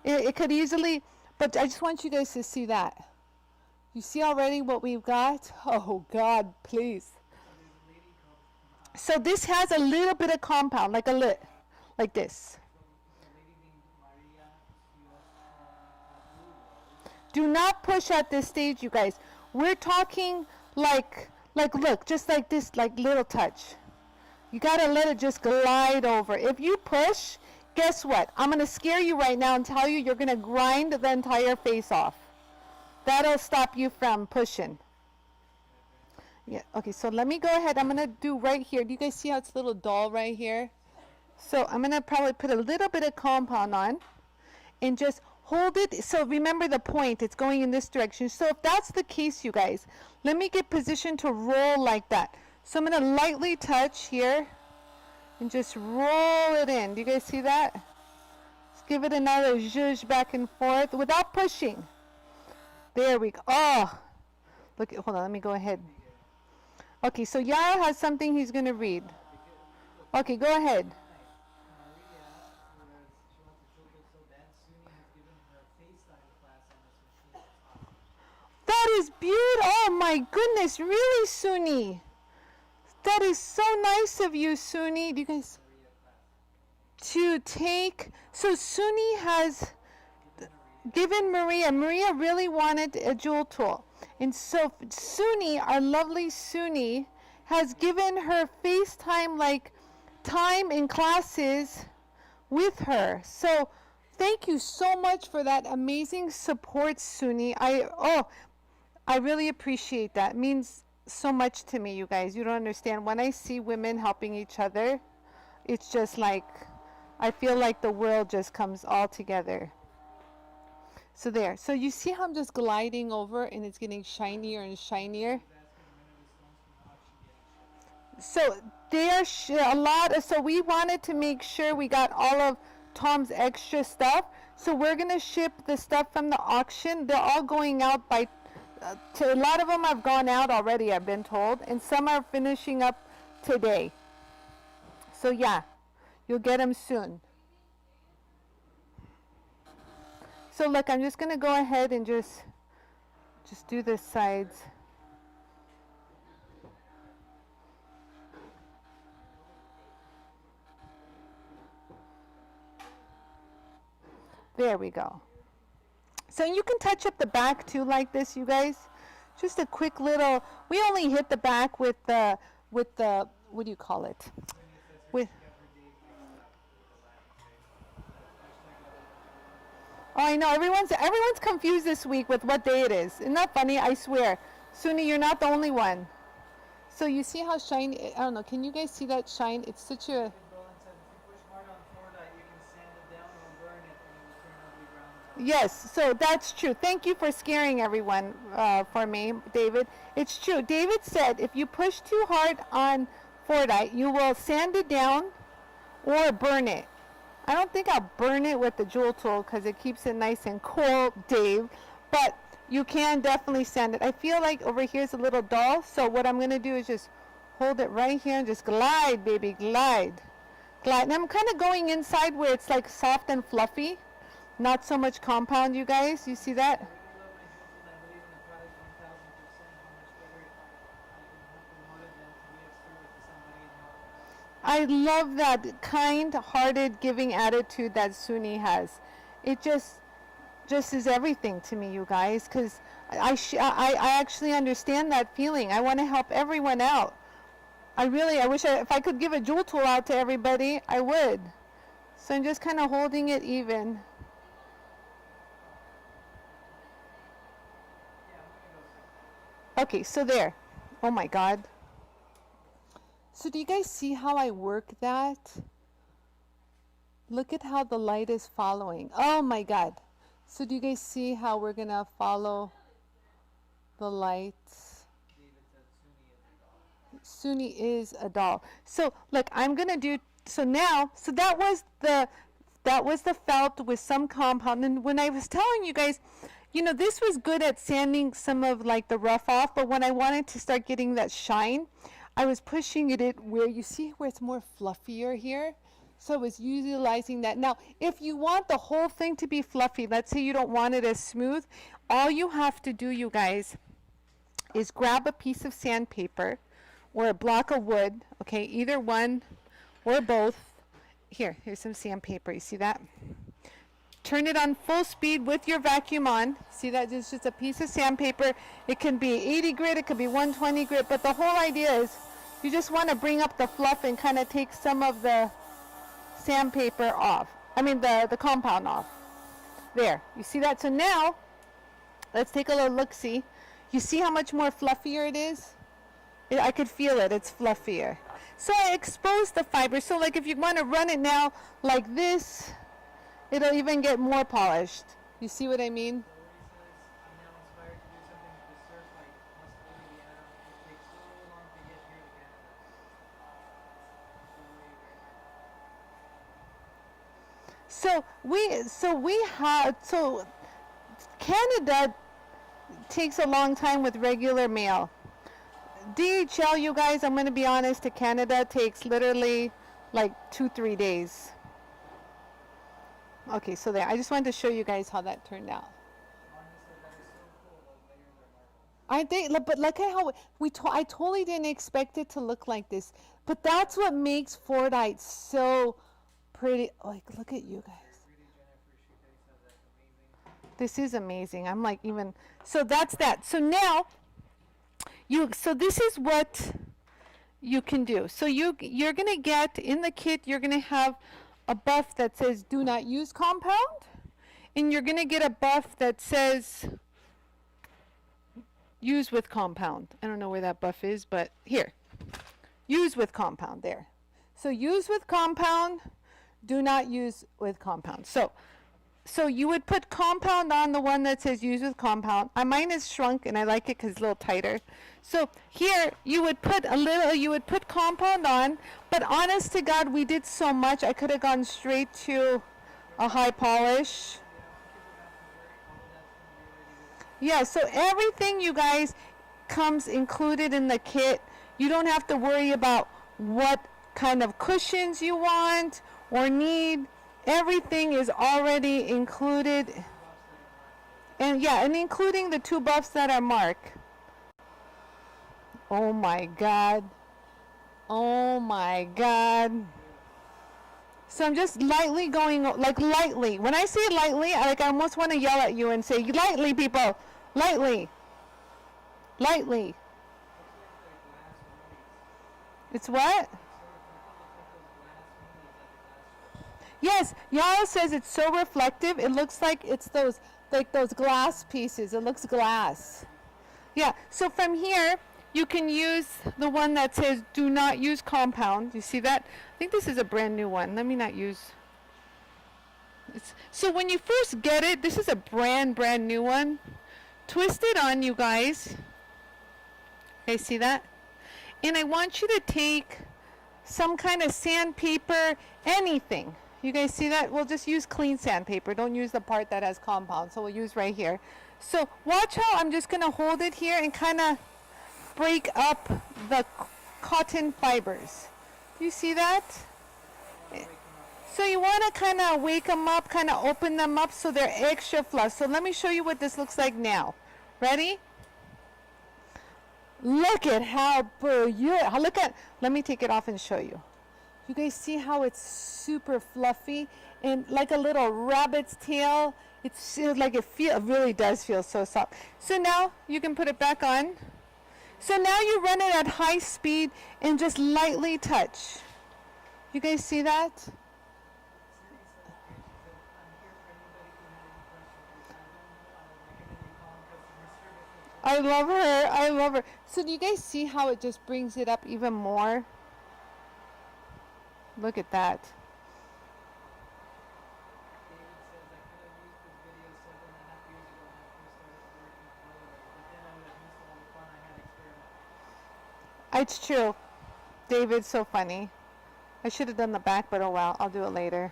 It could easily, but I just want you guys to see that. You see already what we've got? Oh, God, please. So this has a little bit of compound, like a lid, like this. Do not push at this stage, you guys. We're talking like look, just like this, like little touch. You gotta let it just glide over. If you push, guess what? I'm gonna scare you right now and tell you you're gonna grind the entire face off. That'll stop you from pushing. Yeah, okay, so let me go ahead. I'm gonna do right here. Do you guys see how it's a little dull right here? So I'm gonna probably put a little bit of compound on and just hold it. So remember the point, it's going in this direction. So if that's the case, you guys, let me get positioned to roll like that. So I'm going to lightly touch here and just roll it in. Do you guys see that? Let's give it another zhuzh back and forth without pushing. There we go. Oh, look, hold on, let me go ahead. Okay, so Yara has something he's going to read. Okay, go ahead. That is beautiful. Oh my goodness, really, Suni? That is so nice of you, Suni. Do you guys to take? So Suni has given Maria. Maria really wanted a Jool tool, and so Suni, our lovely Suni, has given her FaceTime like time in classes with her. So thank you so much for that amazing support, Suni. I really appreciate that. It means so much to me, you guys. You don't understand. When I see women helping each other, it's just like, I feel like the world just comes all together. So there. So you see how I'm just gliding over and it's getting shinier and shinier? So there's a lot of, so we wanted to make sure we got all of Tom's extra stuff. So we're going to ship the stuff from the auction. They're all going out by A lot of them have gone out already, I've been told, and some are finishing up today. So yeah, you'll get them soon. So look, I'm just going to go ahead and just do the sides. There we go. So you can touch up the back too like this, you guys. Just a quick little, we only hit the back with the, what do you call it? With, oh, I know, everyone's confused this week with what day it is. Isn't that funny? I swear. Suni, you're not the only one. So you see how shiny, I don't know, can you guys see that shine? It's such a... Yes, so that's true. Thank you for scaring everyone for me, David. It's true. David said if you push too hard on Fordite, you will sand it down or burn it. I don't think I'll burn it with the Jool tool because it keeps it nice and cool, Dave. But you can definitely sand it. I feel like over here is a little dull, so what I'm going to do is just hold it right here and just glide, baby, glide. Glide. And I'm kind of going inside where it's like soft and fluffy. Not so much compound, you guys. You see that? I love that kind-hearted giving attitude that Suni has. It just is everything to me, you guys, because I actually understand that feeling. I want to help everyone out. I wish if I could give a Jool tool out to everybody, I would. So I'm just kind of holding it even. Okay, so there. Oh my God. So do you guys see how I work that? Look at how the light is following. Oh my God. So do you guys see how we're going to follow the light? Suni is a doll. So look, I'm going to do, so now, so that was the felt with some compound. And when I was telling you guys, you know, this was good at sanding some of like the rough off, but when I wanted to start getting that shine, I was pushing it where you see where it's more fluffier here. So I was utilizing that. Now, if you want the whole thing to be fluffy, let's say you don't want it as smooth, all you have to do, you guys, is grab a piece of sandpaper or a block of wood, okay, either one or both. Here's some sandpaper, you see that? Turn it on full speed with your vacuum on. See that? It's just a piece of sandpaper. It can be 80 grit, it could be 120 grit, but the whole idea is you just want to bring up the fluff and kind of take some of the sandpaper off. I mean the compound off. There. You see that? So now, let's take a little look-see. You see how much more fluffier it is? I could feel it. It's fluffier. So I exposed the fiber. So like if you want to run it now like this, it'll even get more polished. You see what I mean? So Canada takes a long time with regular mail. DHL, you guys, I'm going to be honest, to Canada takes literally like 2-3 days. Okay, so there. I just wanted to show you guys how that turned out. Aren't they? But look at how I totally didn't expect it to look like this. But that's what makes Fordite so pretty. Like, look at you guys. This is amazing. I'm like even. So that's that. So now, so this is what you can do. So you're gonna get in the kit. You're gonna have a buff that says do not use compound, and you're gonna get a buff that says use with compound. I don't know where that buff is, but here, use with compound there. So use with compound, do not use with compound. So you would put compound on the one that says use with compound. Mine is shrunk and I like it because it's a little tighter. So here you would put compound on, but honest to God, we did so much. I could have gone straight to a high polish. Yeah, so everything, you guys, comes included in the kit. You don't have to worry about what kind of cushions you want or need. Everything is already included. And yeah, and including the 2 buffs that are marked. Oh my God. Oh my God. So I'm just lightly going, like lightly. When I say lightly, I almost want to yell at you and say, lightly, people. Lightly. Lightly. It's what? Yes, Yara says it's so reflective. It looks like it's those, like those glass pieces. It looks glass. Yeah, so from here, you can use the one that says do not use compound. You see that? I think this is a brand new one. Let me not use. So when you first get it, this is a brand new one. Twist it on, you guys. Okay, see that? And I want you to take some kind of sandpaper, anything. You guys see that? We'll just use clean sandpaper. Don't use the part that has compound. So we'll use right here. So watch how I'm just going to hold it here and kind of break up the cotton fibers. Do you see that? So you want to kind of wake them up, kind of open them up so they're extra flush. So let me show you what this looks like now. Ready? Look at how beautiful. Look at, let me take it off and show you. You guys see how it's super fluffy and like a little rabbit's tail. It's like it really does feel so soft. So now you can put it back on. So now you run it at high speed and just lightly touch. You guys see that? I love her. I love her. So do you guys see how it just brings it up even more? Look at that. It's true. David's so funny. I should have done the back, but oh well, I'll do it later.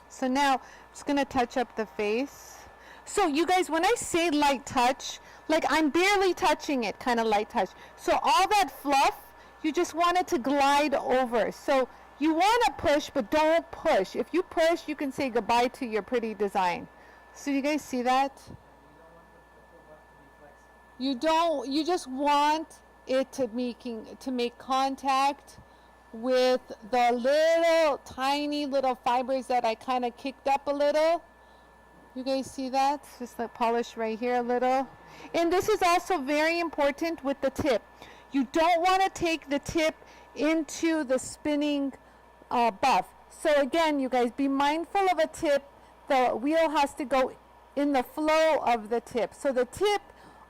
So now I'm just going to touch up the face. So you guys, when I say light touch, like I'm barely touching it, kind of light touch. So all that fluff, you just want it to glide over. So you want to push, but don't push. If you push, you can say goodbye to your pretty design. So you guys see that? You just want it to make contact with the little tiny little fibers that I kind of kicked up a little. You guys see that? Just like polish right here a little. And this is also very important with the tip. You don't want to take the tip into the spinning buff. So again, you guys, be mindful of a tip. The wheel has to go in the flow of the tip. So the tip,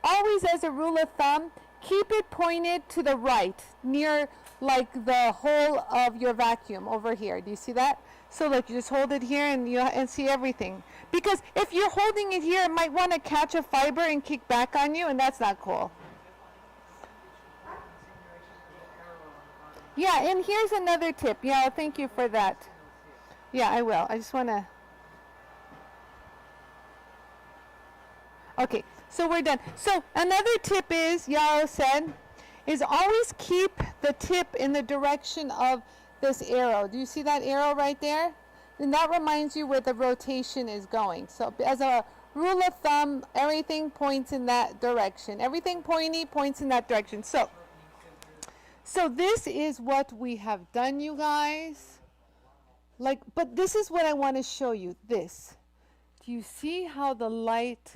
always as a rule of thumb, keep it pointed to the right, near like the hole of your vacuum over here. Do you see that? So like you just hold it here and see everything. Because if you're holding it here, it might want to catch a fiber and kick back on you, and that's not cool. Yeah, and here's another tip. Yeah, thank you for that. Yeah, I will. I just want to... Okay, so we're done. So another tip is, Yao said, is always keep the tip in the direction of this arrow. Do you see that arrow right there? And that reminds you where the rotation is going. So as a rule of thumb, everything points in that direction. Everything pointy points in that direction. So this is what we have done, you guys. But this is what I want to show you. This. Do you see how the light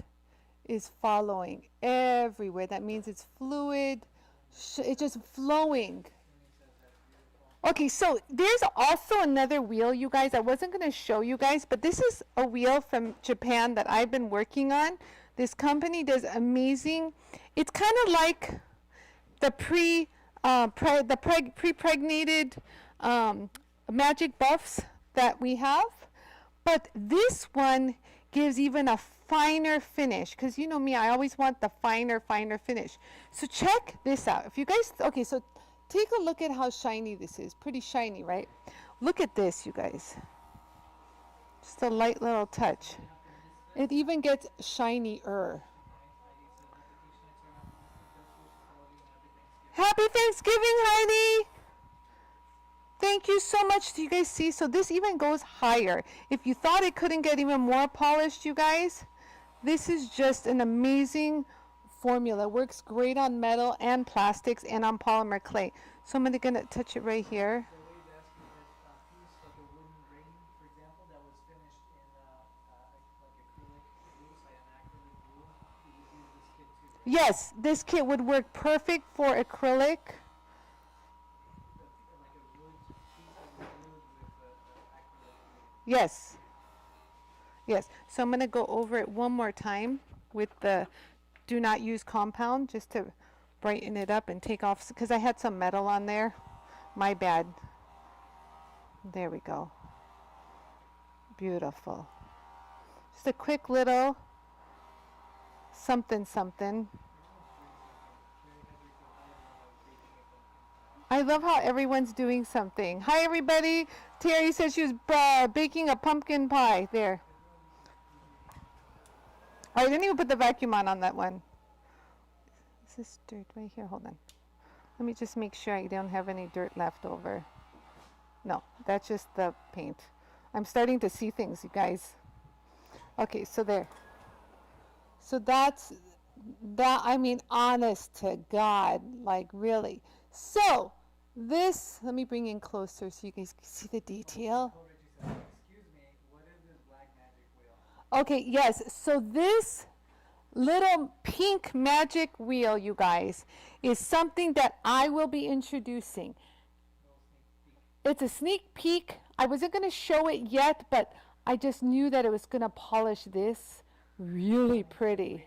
is following everywhere? That means it's fluid. It's just flowing. Okay, so there's also another wheel, you guys. I wasn't going to show you guys, but this is a wheel from Japan that I've been working on. This company does amazing. It's kind of like the pre-pregnated magic buffs that we have, but this one gives even a finer finish, because you know me, I always want the finer finish. So check this out. If you guys, okay, so take a look at how shiny this is. Pretty shiny, right? Look at this, you guys. Just a light little touch. It even gets shinier. Happy Thanksgiving, Heidi. Thank you so much. Do you guys see? So this even goes higher. If you thought it couldn't get even more polished, you guys, this is just an amazing formula. Works great on metal and plastics and on polymer clay. So I'm going to touch it right here. Yes, this kit would work perfect for acrylic. Yes. Yes. So I'm going to go over it one more time with the do not use compound just to brighten it up and take off, because I had some metal on there. My bad. There we go. Beautiful. Just a quick little something something. I love how everyone's doing something. Hi everybody. Terry says she was baking a pumpkin pie. There. I didn't even put the vacuum on that one. Is this dirt right here? Hold on. Let me just make sure I don't have any dirt left over. No, that's just the paint. I'm starting to see things, you guys. Okay, so there. So that's that. I mean, honest to God, like really. So this, let me bring in closer so you guys can see the detail. Okay, yes, so this little pink magic wheel, you guys, is something that I will be introducing. It's a sneak peek. I wasn't going to show it yet, but I just knew that it was going to polish this really pretty.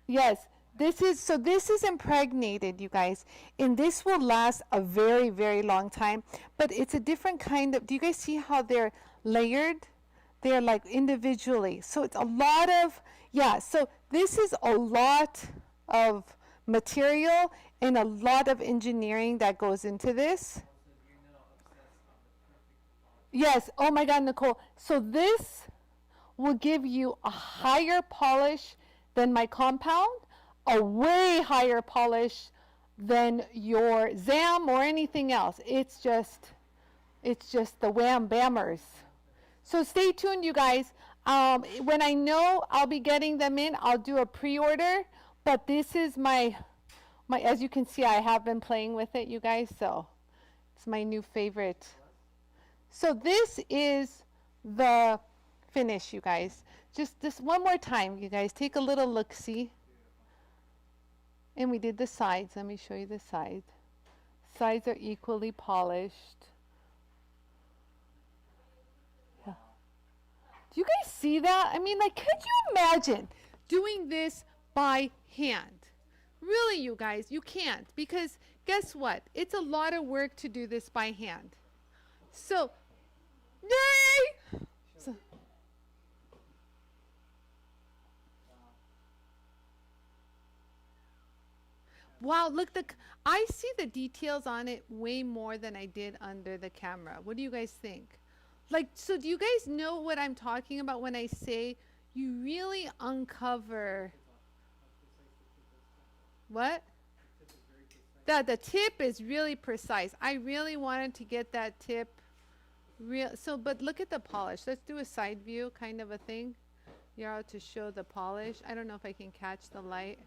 Yes, this is impregnated, you guys, and this will last a very, very long time, but it's a different kind of, do you guys see how they're layered? They're like individually. So it's a lot of, yeah, so this is a lot of material and a lot of engineering that goes into this. Yes, oh my God, Nicole. So this will give you a higher polish than my compound, a way higher polish than your ZAM or anything else. It's just the wham bammers. So stay tuned, you guys. When I know I'll be getting them in, I'll do a pre-order. But this is my, as you can see, I have been playing with it, you guys. So it's my new favorite. So this is the finish, you guys. Just this one more time, you guys. Take a little look-see. And we did the sides. Let me show you the sides. Sides are equally polished. Do you guys see that? I mean, like, could you imagine doing this by hand? Really, you guys, you can't, because guess what? It's a lot of work to do this by hand. So, yay! So, wow, look, I see the details on it way more than I did under the camera. What do you guys think? Like, so do you guys know what I'm talking about when I say you really uncover what? That the tip is really precise. I really wanted to get that tip real. So, but look at the polish. Let's do a side view kind of a thing. You're out to show the polish. I don't know if I can catch the light.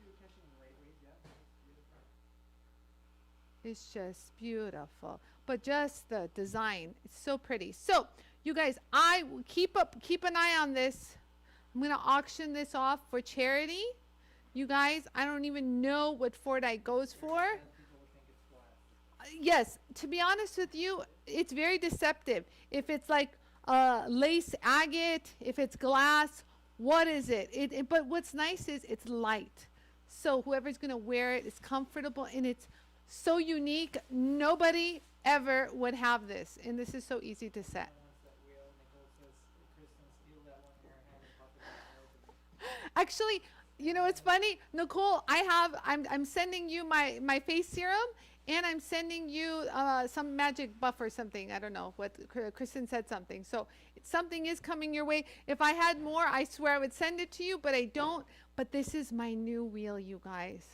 It's just beautiful. But just the design, it's so pretty. So, you guys, I will keep an eye on this. I'm going to auction this off for charity. You guys, I don't even know what Fordite goes for. Yes, to be honest with you, it's very deceptive. If it's like lace agate, if it's glass, what is it? But what's nice is it's light. So whoever's going to wear it is comfortable, and it's so unique. Nobody ever would have this, and this is so easy to set. Actually, you know, it's funny, Nicole, I'm sending you my face serum, and I'm sending you some magic buff or something. I don't know what Kristen said something. So something is coming your way. If I had more, I swear I would send it to you, but I don't. But this is my new wheel, you guys.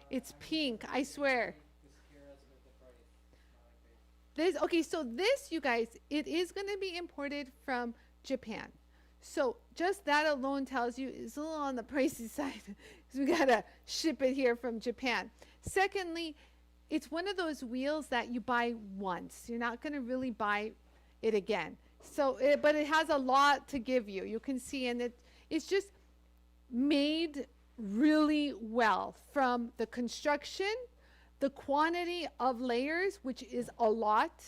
It's pink, I swear. This, okay, so this, you guys, it is going to be imported from Japan. So just that alone tells you it's a little on the pricey side because we got to ship it here from Japan. Secondly, it's one of those wheels that you buy once. You're not going to really buy it again. So, but it has a lot to give you. You can see, and it's just made really well from the construction, the quantity of layers, which is a lot,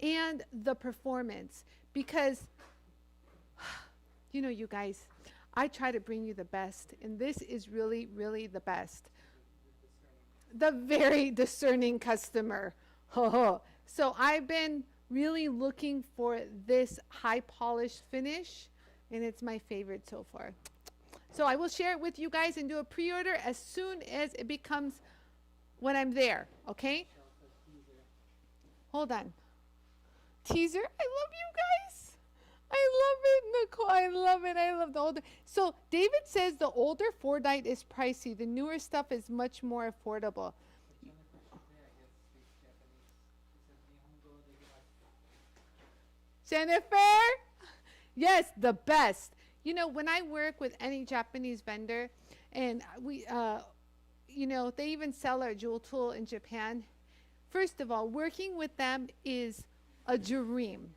and the performance. Because, you know, you guys, I try to bring you the best, and this is really, really the best. The very discerning customer. So I've been really looking for this high polish finish, and it's my favorite so far. So I will share it with you guys and do a pre-order as soon as it becomes when I'm there, okay? Hold on. Teaser, I love you guys. I love it, Nicole. I love it. I love the older. So David says the older Fordite is pricey. The newer stuff is much more affordable. Jennifer? Yes, the best. You know, when I work with any Japanese vendor, and we, you know, they even sell our JOOLTOOL in Japan. First of all, working with them is a dream.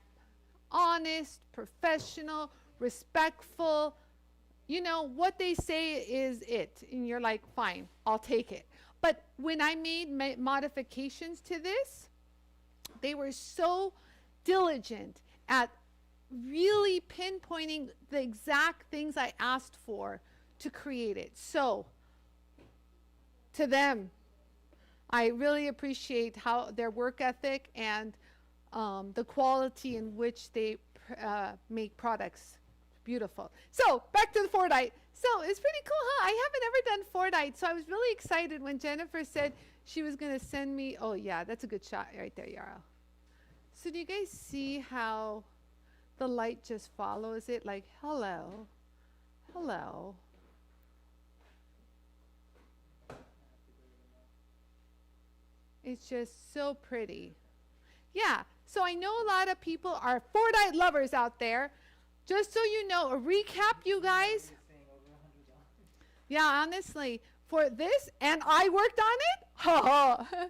Honest, professional, respectful. You know, what they say is it. And you're like, fine, I'll take it. But when I made modifications to this, they were so diligent at really pinpointing the exact things I asked for to create it. So, to them, I really appreciate how their work ethic and the quality in which they make products. Beautiful. So, back to the Fordite. So, it's pretty cool, huh? I haven't ever done Fordite, so I was really excited when Jennifer said she was going to send me. Oh, yeah, that's a good shot right there, Yarrow. So, do you guys see how the light just follows it? Like, hello, hello. It's just so pretty. Yeah, so I know a lot of people are Fordite lovers out there. Just so you know, a recap, you guys. Yeah, honestly, for this, and I worked on it? Ha ha.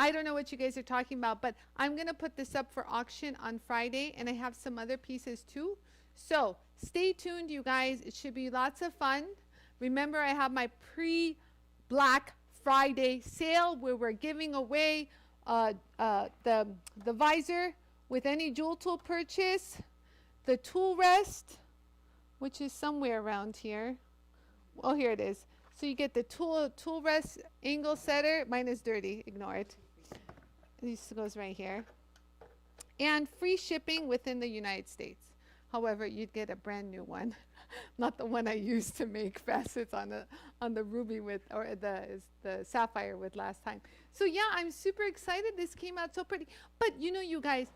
I don't know what you guys are talking about, but I'm going to put this up for auction on Friday, and I have some other pieces too. So stay tuned, you guys. It should be lots of fun. Remember, I have my pre-Black Friday sale where we're giving away the visor with any JOOLTOOL purchase, the tool rest, which is somewhere around here. Oh, here it is. So you get the tool rest angle setter. Mine is dirty. Ignore it. This goes right here. And free shipping within the United States. However, you'd get a brand new one, not the one I used to make facets on the ruby with, or the sapphire with last time. So yeah, I'm super excited. This came out so pretty. But you know, you guys,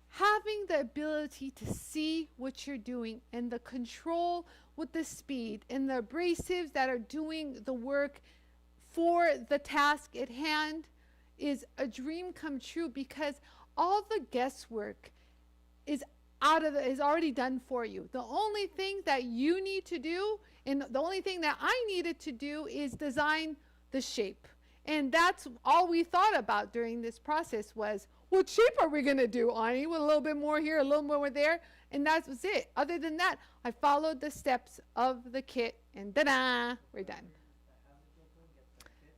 having the ability to see what you're doing and the control with the speed and the abrasives that are doing the work for the task at hand is a dream come true, because all the guesswork is already done for you. The only thing that you need to do, and the only thing that I needed to do, is design the shape. And that's all we thought about during this process was, what shape are we going to do, Anie? With a little bit more here, a little more there, and that was it. Other than that, I followed the steps of the kit, and ta-da, we're done.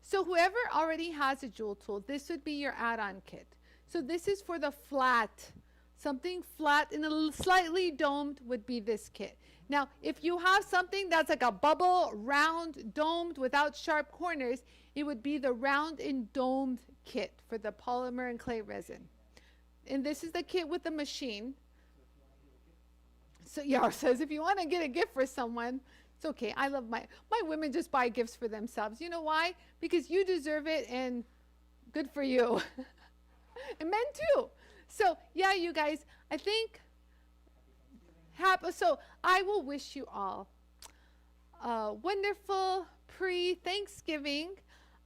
So whoever already has a JOOLTOOL, this would be your add-on kit. So this is for the flat. Something flat and a slightly domed would be this kit. Now, if you have something that's like a bubble, round, domed, without sharp corners, it would be the round and domed kit for the polymer and clay resin. And this is the kit with the machine. So Yara says, if you want to get a gift for someone, it's okay. I love my women just buy gifts for themselves. You know why? Because you deserve it, and good for you. And men too. So yeah, you guys, I think so I will wish you all a wonderful pre-Thanksgiving.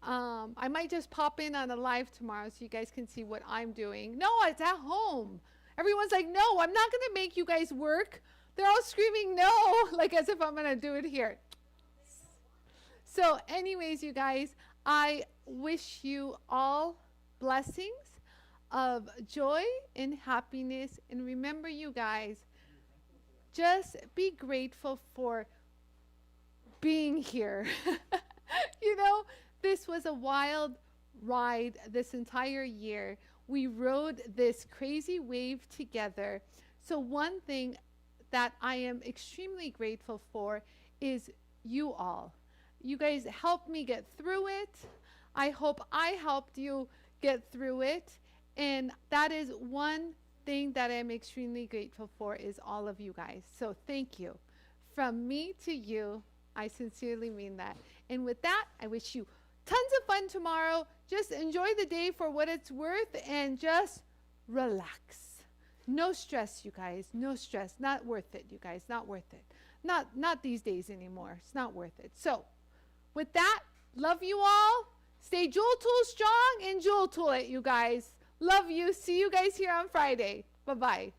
I might just pop in on a live tomorrow so you guys can see what I'm doing. No, it's at home. Everyone's like, no, I'm not going to make you guys work. They're all screaming no, like as if I'm going to do it here. So anyways, you guys, I wish you all blessings of joy and happiness. And remember, you guys, just be grateful for being here. You know, this was a wild ride this entire year. We rode this crazy wave together. So one thing that I am extremely grateful for is you all. You guys helped me get through it. I hope I helped you get through it. And that is one thing that I'm extremely grateful for, is all of you guys. So thank you. From me to you, I sincerely mean that. And with that, I wish you tons of fun tomorrow. Just enjoy the day for what it's worth and just relax. No stress, you guys. No stress. Not worth it, you guys. Not worth it. Not these days anymore. It's not worth it. So with that, love you all. Stay JOOLTOOL strong and JOOLTOOL it, you guys. Love you. See you guys here on Friday. Bye-bye.